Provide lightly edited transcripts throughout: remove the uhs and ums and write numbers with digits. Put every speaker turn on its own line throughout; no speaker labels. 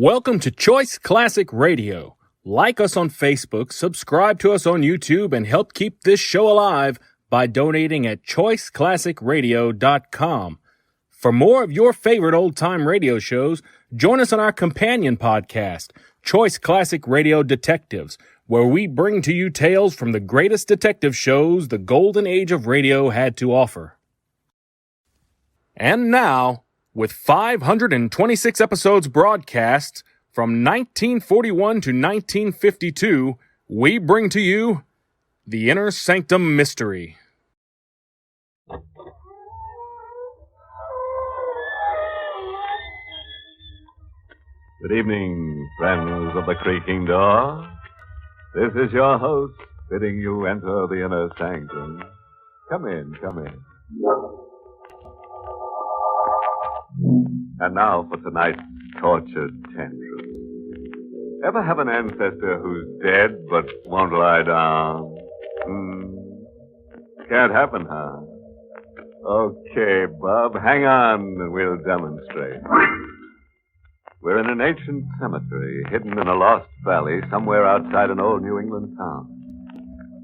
Welcome to Choice Classic Radio. Like us on Facebook, subscribe to us on YouTube, and help keep this show alive by donating at choiceclassicradio.com. For more of your favorite old-time radio shows, join us on our companion podcast, Choice Classic Radio Detectives, where we bring to you tales from the greatest detective shows the golden age of radio had to offer. And now, with 526 episodes broadcast from 1941 to 1952, we bring to you The Inner Sanctum Mystery.
Good evening, friends of the creaking door. This is your host bidding you enter the inner sanctum. Come in, come in. And now for tonight's tortured tantrum. Ever have an ancestor who's dead but won't lie down? Can't happen, huh? Okay, Bub, hang on and we'll demonstrate. We're in an ancient cemetery hidden in a lost valley somewhere outside an old New England town.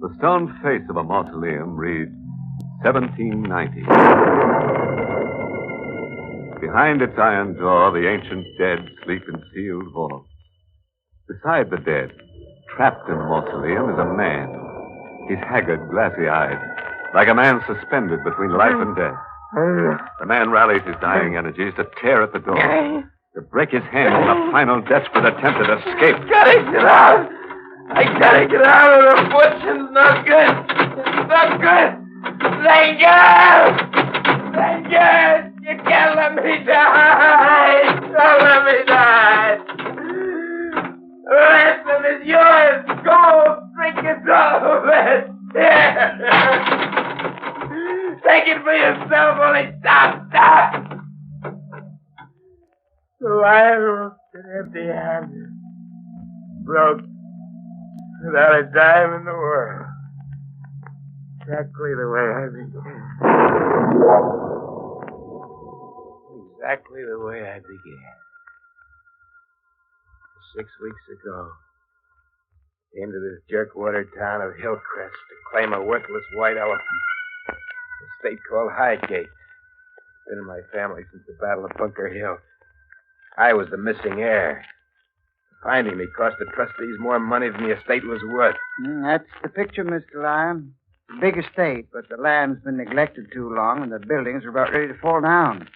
The stone face of a mausoleum reads 1790. Behind its iron door, the ancient dead sleep in sealed vaults. Beside the dead, trapped in the mausoleum, is a man. He's haggard, glassy-eyed, like a man suspended between life and death. The man rallies his dying energies to tear at the door, to break his hand in a final desperate attempt at escape.
Gotta get out! I gotta get out of the fortune's not good! It's not good! Let go! Let go! You can't let me die! Don't let me die! The ransom is yours! Go! Drink it all of it! Here! Take it for yourself, only stop! So I looked at empty-handed, broke, without a dime in the world. Exactly the way I began. Exactly the way I began. 6 weeks ago, came to this jerkwater town of Hillcrest to claim a worthless white elephant. A state called Highgate. Been in my family since the Battle of Bunker Hill. I was the missing heir. Finding me cost the trustees more money than the estate was worth.
That's the picture, Mr. Lyon. Big estate, but the land's been neglected too long, and the buildings are about ready to fall down.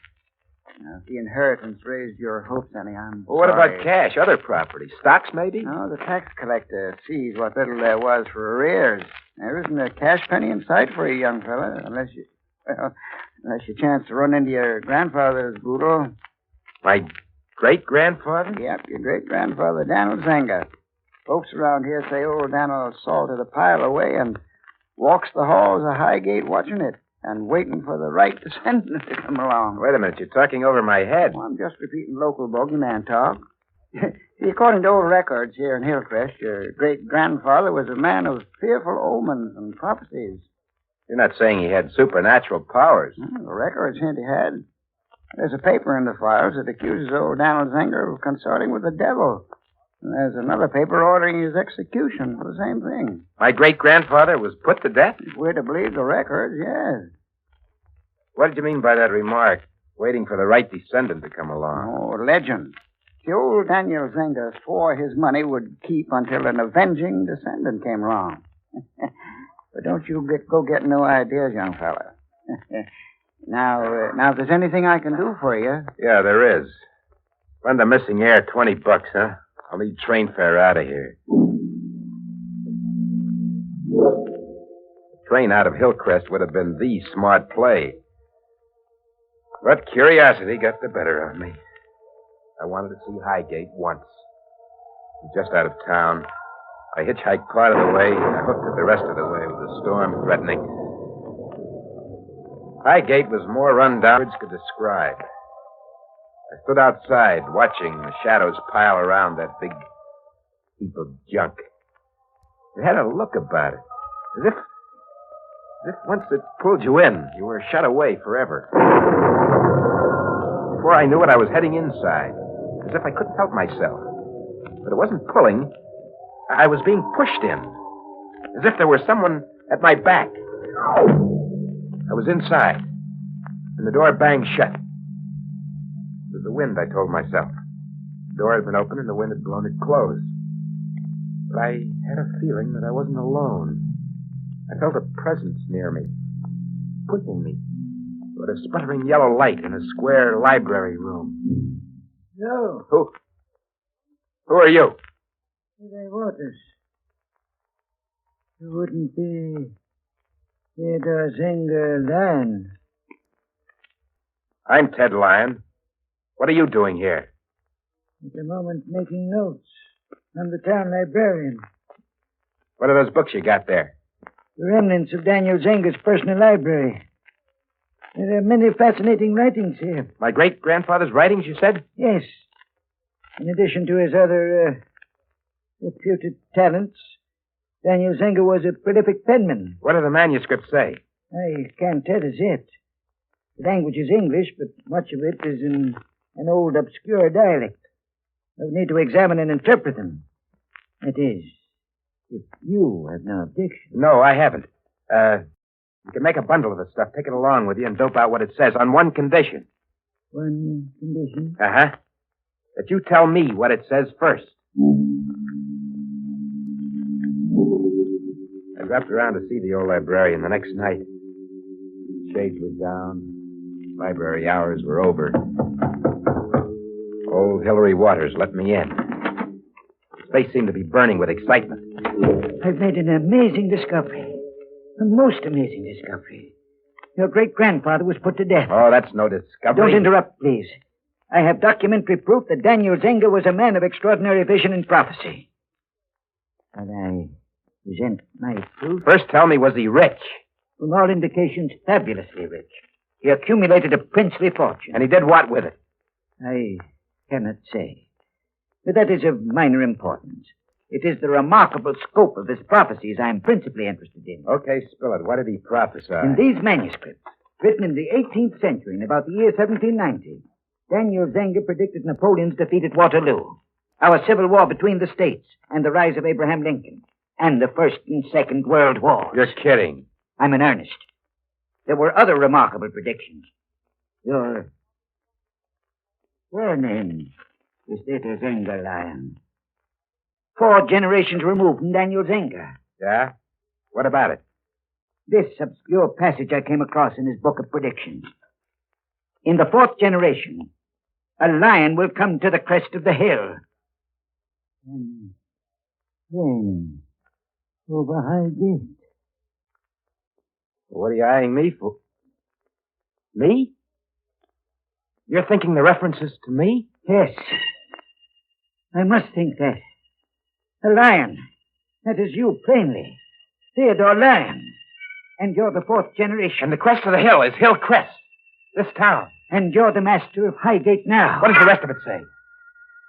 Now, if the inheritance raised your hopes any, I'm
Well, what
sorry.
about cash? Other property? Stocks, maybe?
No, the tax collector sees what little there was for arrears. There isn't a cash penny in sight for you, young fella, unless you chance to run into your grandfather's boodle.
My great-grandfather?
Yep, your great-grandfather, Daniel Zenga. Folks around here say old Daniel salted a pile away and walks the halls of Highgate watching it and waiting for the right descendant to come along.
Wait a minute, you're talking over my head.
Well, I'm just repeating local bogeyman talk. See, according to old records here in Hillcrest, your great-grandfather was a man of fearful omens and prophecies.
You're not saying he had supernatural powers.
Well, the records hint he had. There's a paper in the files that accuses old Daniel Zenger of consorting with the devil. And there's another paper ordering his execution for the same thing.
My great-grandfather was put to death?
If we're to believe the records, yes.
What did you mean by that remark? Waiting for the right descendant to come along.
Oh, legend. The old Daniel Zenger swore his money would keep until an avenging descendant came along. But don't you go get no ideas, young fella. Now, if there's anything I can do for you...
Yeah, there is. Lend the missing heir $20, huh? I'll need train fare out of here. The train out of Hillcrest would have been the smart play. But curiosity got the better of me. I wanted to see Highgate once. Just out of town. I hitchhiked part of the way, and I hooked it the rest of the way with the storm threatening. Highgate was more run down than words could describe. I stood outside, watching the shadows pile around that big heap of junk. It had a look about it, as if once it pulled you in, you were shut away forever. Before I knew it, I was heading inside.
as if I couldn't help myself. But it wasn't pulling. I was being pushed in, as if there were someone at my back. I was inside, and the door banged shut. It was the wind, I told myself. The door had been open, and the wind had blown it closed. But I had a feeling that I wasn't alone. I felt a presence near me, pushing me toward a sputtering yellow light in a square library room.
No.
Who are you?
They Waters. You wouldn't be Theodore Zenger Lyon.
I'm Ted Lyon. What are you doing here?
At the moment, making notes. I'm the town librarian.
What are those books you got there?
The remnants of Daniel Zenger's personal library. There are many fascinating writings here.
My great-grandfather's writings, you said?
Yes. In addition to his other reputed talents, Daniel Zenger was a prolific penman.
What do the manuscripts say?
I can't tell as yet. The language is English, but much of it is in an old, obscure dialect. I would need to examine and interpret them. That is, if you have no objection.
No, I haven't. You can make a bundle of the stuff, take it along with you, and dope out what it says on one condition.
One condition?
Uh-huh. That you tell me what it says first. I dropped around to see the old librarian the next night. Shades were down. Library hours were over. Old Hillary Waters let me in. His face seemed to be burning with excitement.
I've made an amazing discovery. A most amazing discovery. Your great-grandfather was put to death.
Oh, that's no discovery.
Don't interrupt, please. I have documentary proof that Daniel Zenger was a man of extraordinary vision and prophecy. And I present my proof.
First, tell me, was he rich?
From all indications, fabulously rich. He accumulated a princely fortune.
And he did what with it?
I cannot say. But that is of minor importance. It is the remarkable scope of his prophecies I am principally interested in.
Okay, spill it. What did he prophesy?
In these manuscripts, written in the 18th century, in about the year 1790, Daniel Zenger predicted Napoleon's defeat at Waterloo, our civil war between the states, and the rise of Abraham Lincoln, and the First and Second World Wars.
You're kidding.
I'm in earnest. There were other remarkable predictions. Your name is Theodore Zenger, Lyon. 4 generations removed from Daniel Zenger.
Yeah? What about it?
This obscure passage I came across in his book of predictions. In the 4th generation, a lion will come to the crest of the hill. And then, over Highgate.
What are you eyeing me for? Me? You're thinking the reference is to me?
Yes. I must think that. A lion. That is you, plainly. Theodore Lyon. And you're the 4th generation.
And the crest of the hill is Hill Crest. This town.
And you're the master of Highgate now.
What does the rest of it say?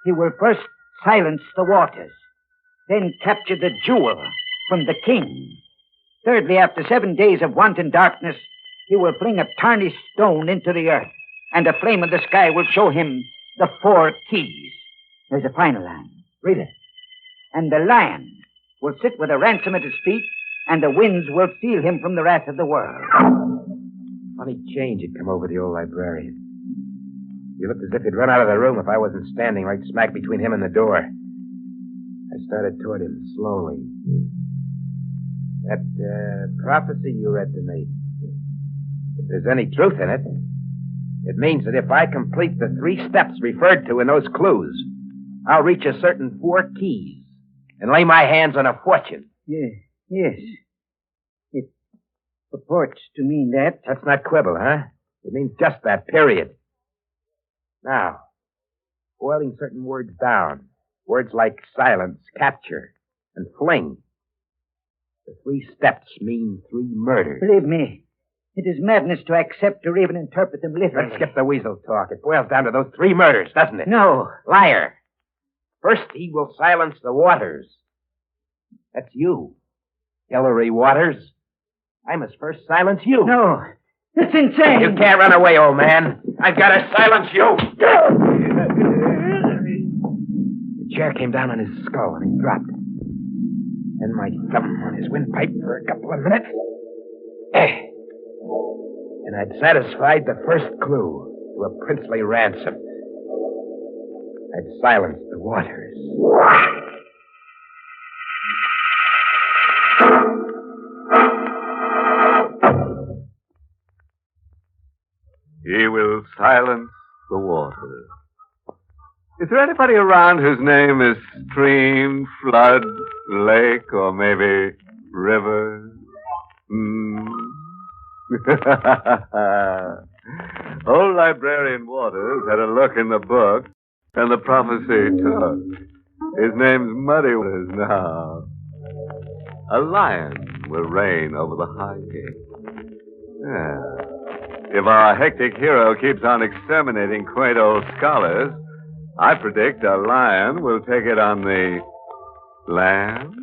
He will first silence the waters, then capture the jewel from the king. Thirdly, after 7 days of wanton darkness, he will fling a tarnished stone into the earth, and a flame in the sky will show him the 4 keys. There's a final line. Read it. And the lion will sit with a ransom at his feet, and the winds will seal him from the wrath of the world.
Funny change had come over the old librarian. He looked as if he'd run out of the room if I wasn't standing right smack between him and the door. I started toward him slowly. That prophecy you read to me, if there's any truth in it, it means that if I complete the 3 steps referred to in those clues, I'll reach a certain 4 keys and lay my hands on a fortune.
Yes. It purports to mean that.
That's not quibble, huh? It means just that, period. Now, boiling certain words down, words like silence, capture, and fling. The 3 steps mean 3 murders.
Believe me, it is madness to accept or even interpret them literally.
Let's skip the weasel talk. It boils down to those 3 murders, doesn't it?
No.
Liar. First, he will silence the waters. That's you, Hillary Waters. I must first silence you.
No. It's insane.
You can't run away, old man. I've got to silence you. chair came down on his skull and he dropped. Then my thumb on his windpipe for a couple of minutes. And I'd satisfied the first clue to a princely ransom. I'd silenced the waters.
He will silence the waters. Is there anybody around whose name is stream, flood, lake, or maybe river? Old Librarian Waters had a look in the book, and the prophecy took. His name's Muddy Waters now. A lion will reign over the high gate. Yeah. If our hectic hero keeps on exterminating quaint old scholars, I predict a lion will take it on the land.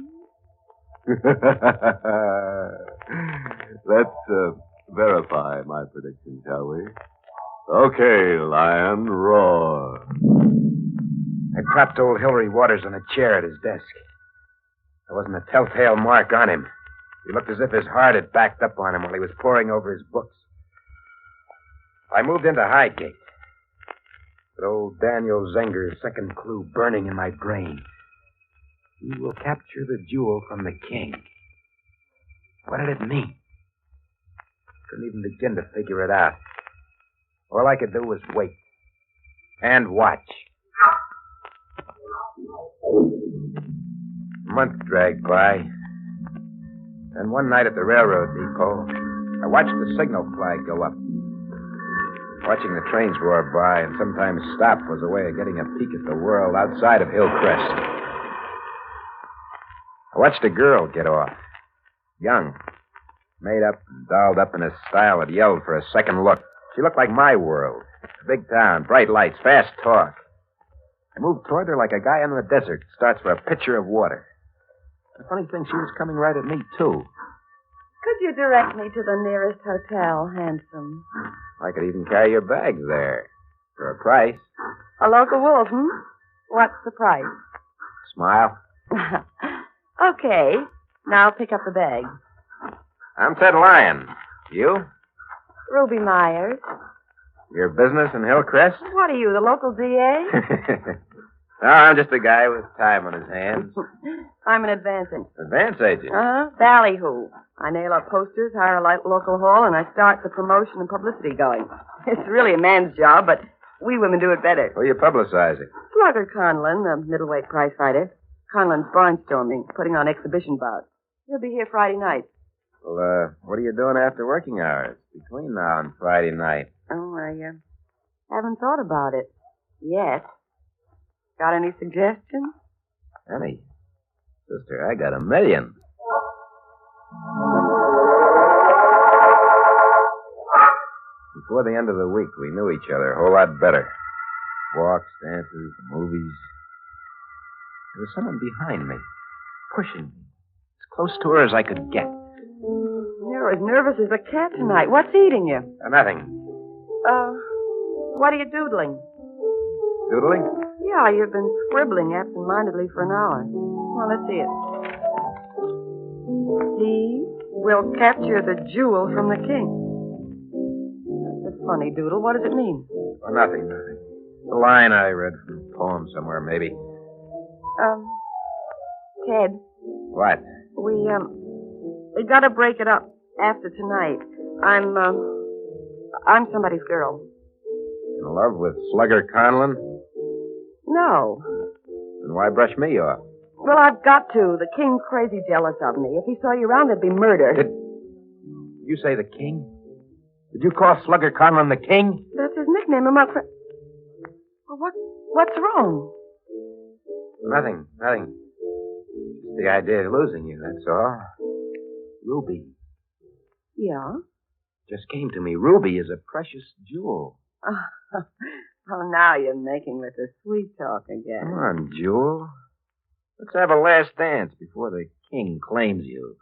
Let's verify my prediction, shall we? Okay, lion, roar.
I propped old Hilary Waters on a chair at his desk. There wasn't a telltale mark on him. He looked as if his heart had backed up on him while he was poring over his books. I moved into Highgate. But old Daniel Zenger's second clue burning in my brain. He will capture the jewel from the king. What did it mean? Couldn't even begin to figure it out. All I could do was wait. And watch. A month dragged by. And one night at the railroad depot, I watched the signal flag go up. Watching the trains roar by and sometimes stop was a way of getting a peek at the world outside of Hillcrest. I watched a girl get off. Young. Made up and dolled up in a style that yelled for a second look. She looked like my world. A big town, bright lights, fast talk. I moved toward her like a guy in the desert starts for a pitcher of water. The funny thing, she was coming right at me, too.
Could you direct me to the nearest hotel, handsome?
I could even carry your bags there. For a price.
A local wolf, What's the price?
Smile.
Okay. Now pick up the bag.
I'm Ted Lyon. You?
Ruby Myers.
Your business in Hillcrest?
What are you, the local DA?
No, I'm just a guy with time on his hands.
I'm an advance agent.
Advance agent?
Ballyhoo. I nail up posters, hire a local hall, and I start the promotion and publicity going. It's really a man's job, but we women do it better.
Who are you publicizing?
Slugger Conlon, the middleweight prize fighter. Conlon's barnstorming, putting on exhibition bouts. He'll be here Friday night.
Well, what are you doing after working hours? Between now and Friday night?
Oh, I haven't thought about it yet. Got any suggestions?
Honey, sister, I got a million. Before the end of the week, we knew each other a whole lot better. Walks, dances, movies. There was someone behind me, pushing me, as close to her as I could get.
You're as nervous as a cat tonight. What's eating you?
Nothing.
What are you doodling?
Doodling?
Yeah, you've been scribbling absent-mindedly for an hour. Well, let's see it. He will capture the jewel from the king. That's a funny doodle. What does it mean?
Oh, nothing. A line I read from a poem somewhere, maybe.
Ted.
What?
We gotta break it up after tonight. I'm somebody's girl.
In love with Slugger Conlon?
No.
Then why brush me off?
Well, I've got to. The king's crazy jealous of me. If he saw you around, there'd be murder.
Did you say the king? Did you call Slugger Conlon the king?
That's his nickname among friends. Well, what's wrong?
Nothing. Just the idea of losing you, that's all. Ruby.
Yeah?
Just came to me. Ruby is a precious jewel.
Oh, now you're making with the sweet talk again.
Come on, Jewel. Let's have a last dance before the king claims you.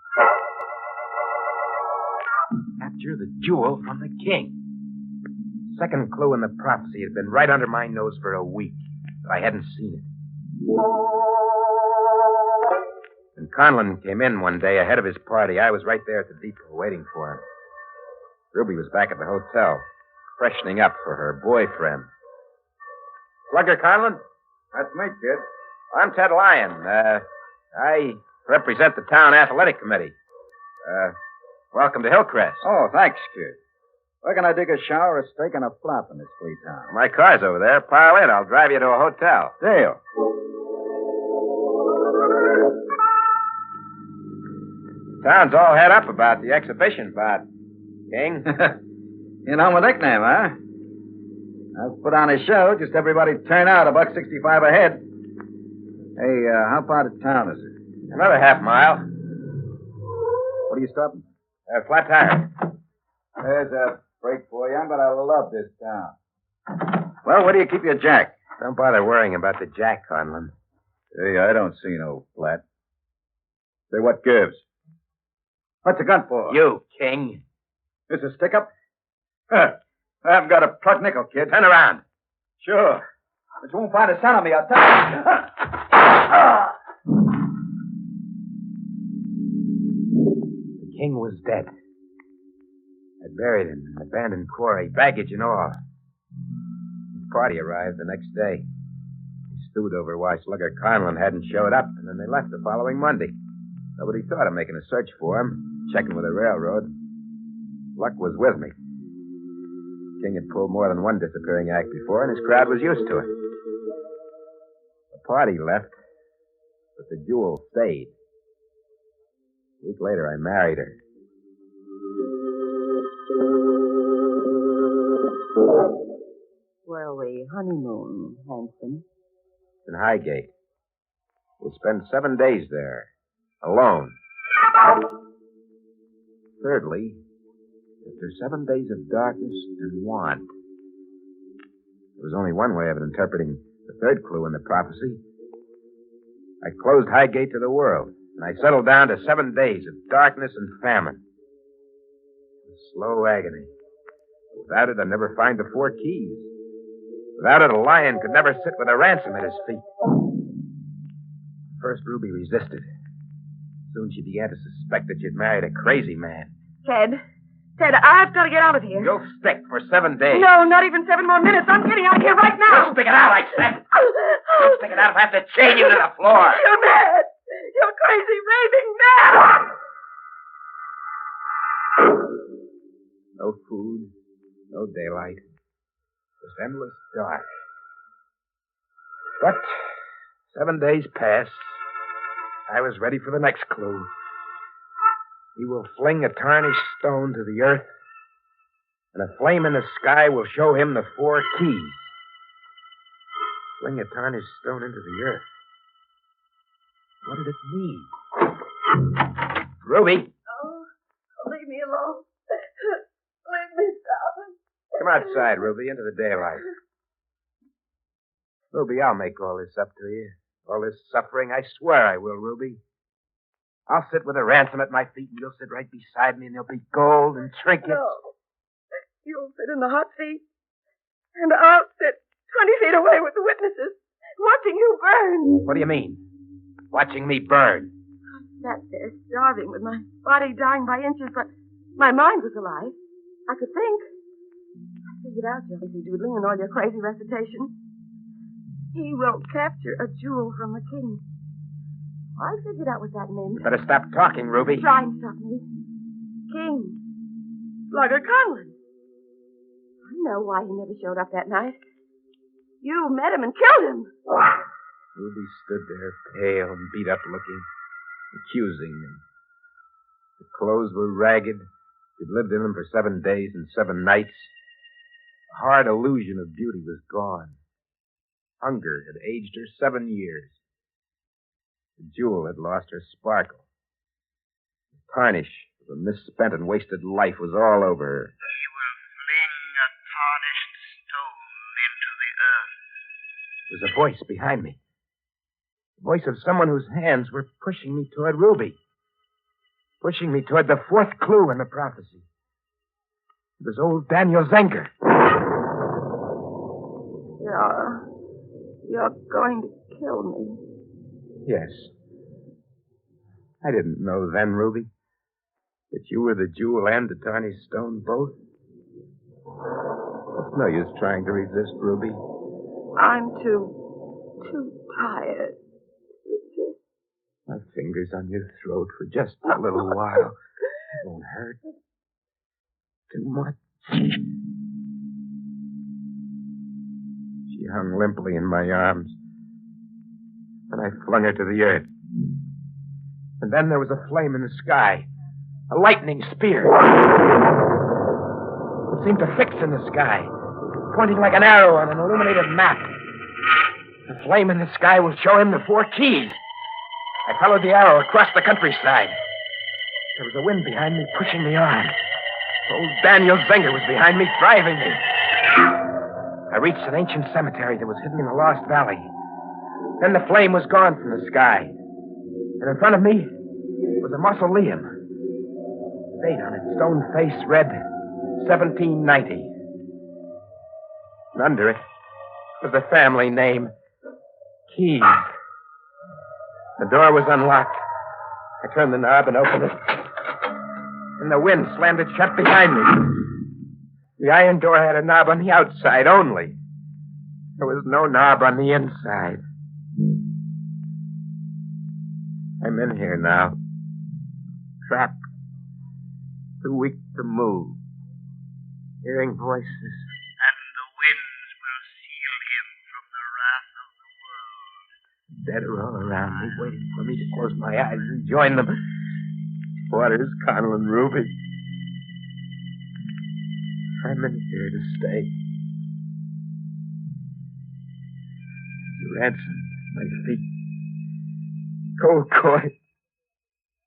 Capture the jewel from the king. Second clue in the prophecy had been right under my nose for a week, but I hadn't seen it. When Conlon came in one day ahead of his party, I was right there at the depot waiting for him. Ruby was back at the hotel, freshening up for her boyfriend. Slugger Conlon?
That's me, kid.
I'm Ted Lyon. I represent the town athletic committee. Welcome to Hillcrest.
Oh, thanks, kid. Where can I dig a shower, a steak, and a flap in this flea town?
My car's over there. Pile in. I'll drive you to a hotel.
Deal.
Town's all head up about the exhibition bout, King.
You know my nickname, huh? I've put on a show. Just everybody turn out, $1.65 a head. Hey, how far to town is it?
Another half mile.
What are you stopping?
Flat tire.
There's a break for you. I'm going to love this town. Well, where do you keep your jack?
Don't bother worrying about the jack, Conlon.
Hey, I don't see no flat. Say, what gives? What's the gun for?
You, King.
This a stick-up? Huh. I haven't got a plug nickel, kid.
Turn around.
Sure. But you won't find a son of me, I'll tell you.
The King was dead. I buried him in an abandoned quarry, baggage and all. His party arrived the next day. They stewed over why Slugger Conlon hadn't showed up, and then they left the following Monday. Nobody thought of making a search for him, checking with the railroad. Luck was with me. King had pulled more than one disappearing act before, and his crowd was used to it. The party left, but the jewel stayed. A week later, I married her.
Where we honeymoon, handsome?
In Highgate. We'll spend 7 days there, alone. Thirdly, after 7 days of darkness and want. There was only one way of interpreting the third clue in the prophecy. I closed Highgate to the world, and I settled down to 7 days of darkness and famine. Slow agony. Without it, I'd never find the 4 keys. Without it, a lion could never sit with a ransom at his feet. First, Ruby resisted. Soon she began to suspect that she'd married a crazy man.
Ted, I've got to get out of here.
You'll stick for 7 days.
No, not even 7 more minutes. I'm getting out of here right now.
You'll stick it out, I said. You'll stick it out if I have to chain you to the floor.
You're mad. You're crazy, raving mad.
No food, no daylight. Just endless dark. But 7 days passed. I was ready for the next clue. He will fling a tarnished stone to the earth, and a flame in the sky will show him the 4 keys. Fling a tarnished stone into the earth. What did it mean? Ruby!
Oh, leave me alone. Leave me, darling.
Come outside, Ruby, into the daylight. Ruby, I'll make all this up to you. All this suffering, I swear I will, Ruby. I'll sit with a ransom at my feet, and you'll sit right beside me, and there'll be gold and trinkets.
No. You'll sit in the hot seat, and I'll sit 20 feet away with the witnesses, watching you burn.
What do you mean? Watching me burn?
I sat there starving with my body dying by inches, but my mind was alive. I could think. I figured out your lazy doodling and all your crazy recitation. He will capture a jewel from the king. I figured out what that meant.
You better stop talking, Ruby.
Try and stop me. King. Slugger Conlon. I know why he never showed up that night. You met him and killed him.
Ruby stood there, pale and beat up looking, accusing me. The clothes were ragged. She'd lived in them for 7 days and 7 nights. The hard illusion of beauty was gone. Hunger had aged her 7 years. The jewel had lost her sparkle. The tarnish of a misspent and wasted life was all over her.
He will fling a tarnished stone into the earth.
There was a voice behind me. The voice of someone whose hands were pushing me toward Ruby. Pushing me toward the 4th clue in the prophecy. It was old Daniel Zenger.
You're going to kill me.
Yes. I didn't know then, Ruby, that you were the jewel and the tarnished stone both. It's no use trying to resist, Ruby.
I'm too tired.
My fingers on your throat for just a little while. It won't hurt too much. She hung limply in my arms, and I flung her to the earth. And then there was a flame in the sky, a lightning spear. It seemed to fix in the sky, pointing like an arrow on an illuminated map. The flame in the sky will show him the 4 keys. I followed the arrow across the countryside. There was a wind behind me, pushing me on. Old Daniel Zenger was behind me, driving me. I reached an ancient cemetery that was hidden in a lost valley. Then the flame was gone from the sky. And in front of me was a mausoleum. The date on its stone face read 1790. And under it was the family name, Keys. The door was unlocked. I turned the knob and opened it. And the wind slammed it shut behind me. The iron door had a knob on the outside only. There was no knob on the inside. I'm in here now. Trapped. Too weak to move. Hearing voices.
And the winds will seal him from the wrath of the world.
Dead are all around me, waiting for me to close my eyes and join them. Waters, Connell, and Ruby. I'm in here to stay. The ransom, my feet. Cold coin.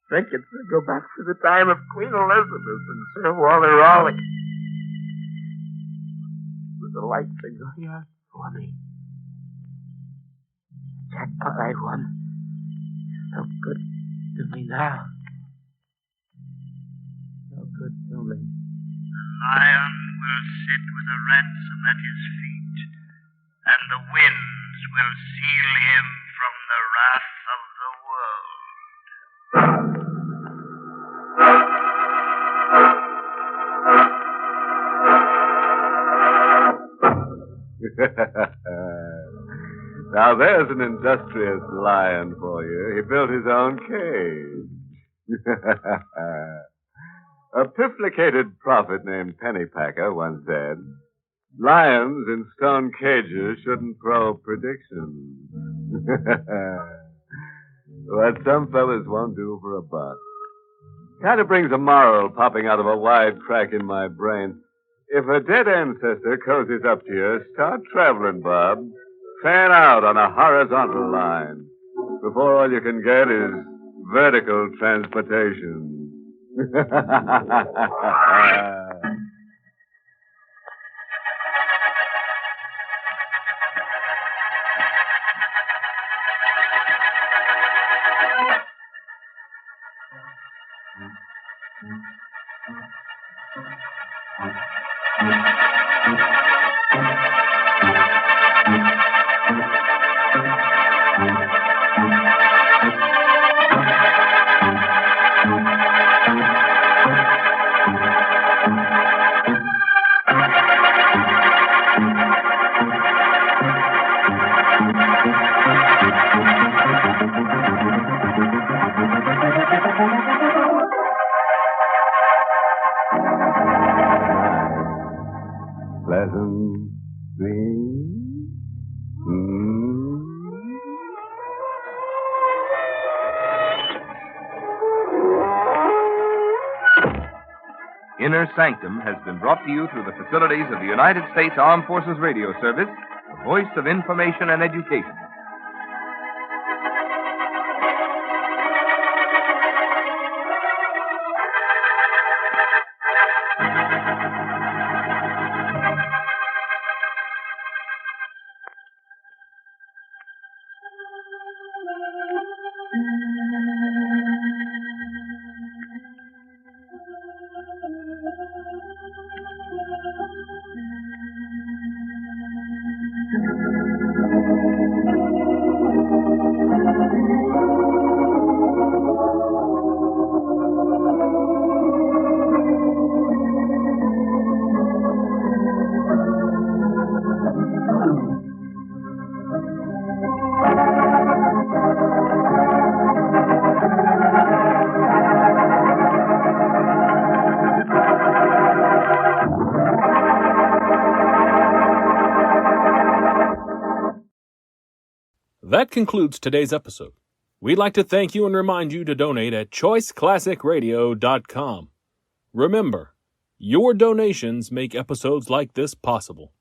Trinkets that go back to the time of Queen Elizabeth and Sir Walter Raleigh. With the lights are going out for me. Jackpot I won. No good to me now. No good to me.
The lion will sit with a ransom at his feet, and the winds will seal him from the wrath of the world.
Now there's an industrious lion for you. He built his own cage. A pifflicated prophet named Pennypacker once said, lions in stone cages shouldn't throw predictions. What some fellas won't do for a buck. Kind of brings a moral popping out of a wide crack in my brain. If a dead ancestor cozies up to you, start traveling, Bob. Fan out on a horizontal line before all you can get is vertical transportation. Pleasant dreams.
Inner Sanctum has been brought to you through the facilities of the United States Armed Forces Radio Service, the voice of information and education.
That concludes today's episode. We'd like to thank you and remind you to donate at choiceclassicradio.com. Remember, your donations make episodes like this possible.